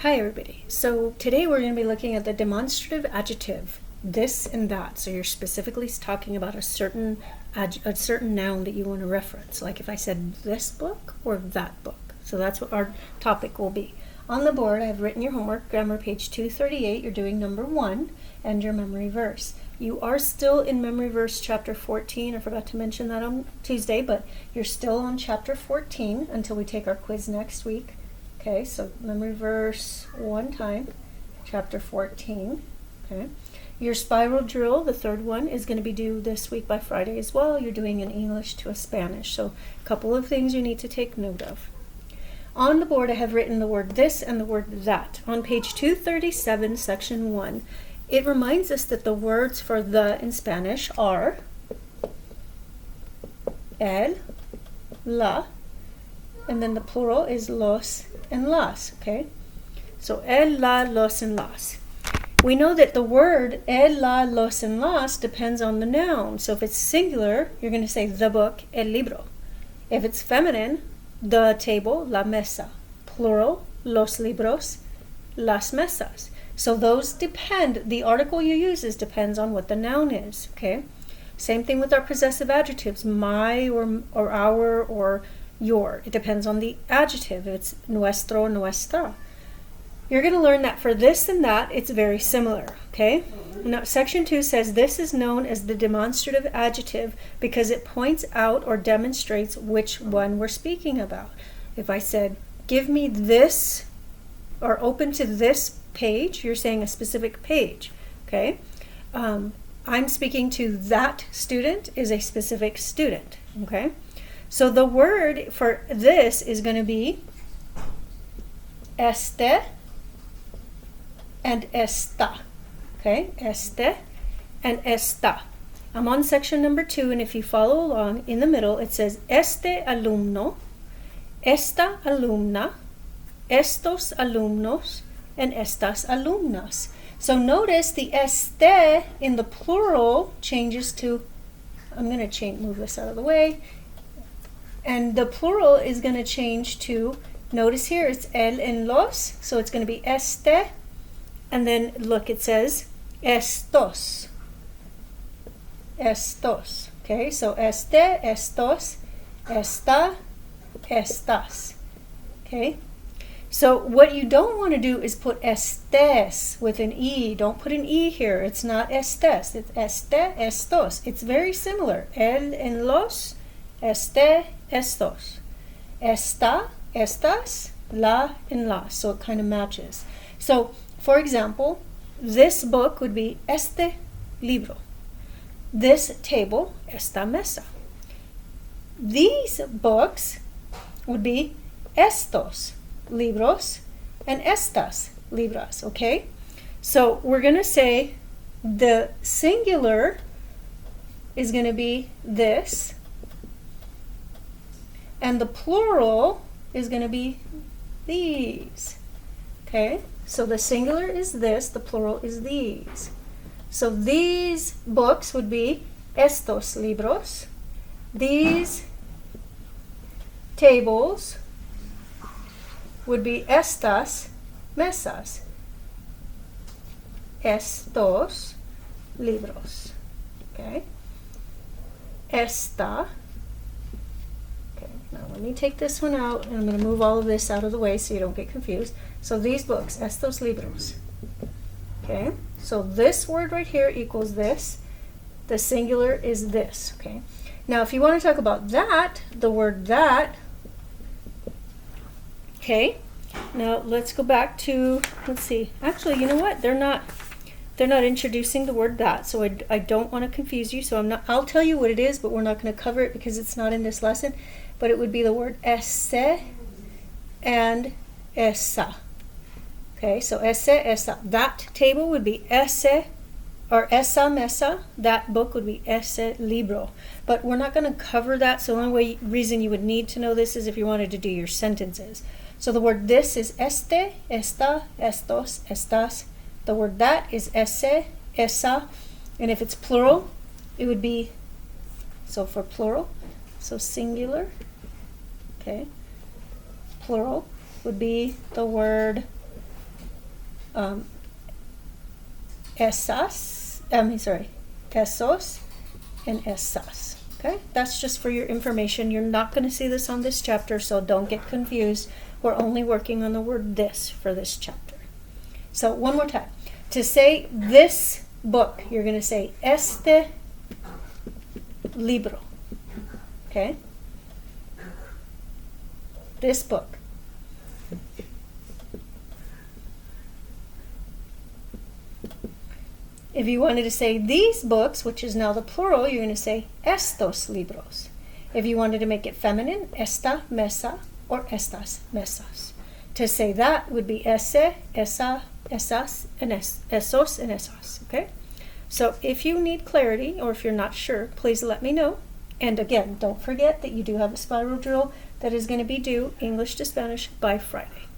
Hi everybody. So today we're going to be looking at the demonstrative adjective, this and that. So you're specifically talking about a certain noun that you want to reference. Like if I said this book or that book. So that's what our topic will be. On the board I've written your homework, grammar page 238. You're doing number 1 and your memory verse. You are still in memory verse chapter 14. I forgot to mention that on Tuesday, but you're still on chapter 14 until we take our quiz next week. Okay, so memory verse one time, chapter 14. Okay, your spiral drill, the third one, is going to be due this week by Friday as well. You're doing an English to a Spanish. So a couple of things you need to take note of. On the board I have written the word this and the word that. On page 237, section 1, it reminds us that the words for the in Spanish are el, la, and then the plural is los and las, okay? So el, la, los, and las. We know that the word el, la, los, and las depends on the noun. So if it's singular, you're going to say the book, el libro. If it's feminine, the table, la mesa. Plural, los libros, las mesas. So those depend, the article you use depends on what the noun is, okay? Same thing with our possessive adjectives, my or our or your. It depends on the adjective. It's nuestro, nuestra. You're going to learn that for this and that, it's very similar, okay? Now, section 2 says this is known as the demonstrative adjective because it points out or demonstrates which one we're speaking about. If I said, give me this, or open to this page, you're saying a specific page, okay? I'm speaking to that student is a specific student, okay? So the word for this is going to be este and esta. Okay, este and esta. I'm on section number 2, and if you follow along, in the middle it says este alumno, esta alumna, estos alumnos, and estas alumnas. So notice the este in the plural changes to, I'm going to move this out of the way, and the plural is going to change to, notice here it's el and los, so it's going to be este, and then look, it says estos. Estos. Okay, so este, estos, esta, estas. Okay, so what you don't want to do is put estes with an e. Don't put an e here. It's not estes. It's este, estos. It's very similar. El and los, este, estos. Esta, estas, la, and las. So it kind of matches. So, for example, this book would be este libro. This table, esta mesa. These books would be estos libros and estas libras, okay? So we're going to say the singular is going to be this, and the plural is going to be these, okay? So the singular is this, the plural is these. So these books would be estos libros. These tables would be estas mesas. Estos libros. Okay? Esta. Okay, now let me take this one out, and I'm going to move all of this out of the way so you don't get confused. So these books, estos libros. Okay? So this word right here equals this. The singular is this. Okay? Now if you want to talk about that, the word that, okay, now let's go back to, let's see, actually, you know what, they're not introducing the word that, so I don't want to confuse you, so I'll tell you what it is, but we're not going to cover it because it's not in this lesson, but it would be the word ese and esa. Okay, so ese, esa, that table would be ese, or esa mesa, that book would be ese libro. But we're not going to cover that, so the only reason you would need to know this is if you wanted to do your sentences. So the word this is este, esta, estos, estas. The word that is ese, esa, and if it's plural, it would be, so for plural, so singular, okay, plural would be the word esos, and esas. Okay, that's just for your information. You're not going to see this on this chapter, so don't get confused. We're only working on the word this for this chapter. So one more time. To say this book, you're going to say este libro. Okay? This book. If you wanted to say these books, which is now the plural, you're going to say estos libros. If you wanted to make it feminine, esta mesa or estas mesas. To say that would be ese, esa, esas, and esos, and esas. Okay? So if you need clarity or if you're not sure, please let me know. And again, don't forget that you do have a spiral drill that is going to be due English to Spanish by Friday.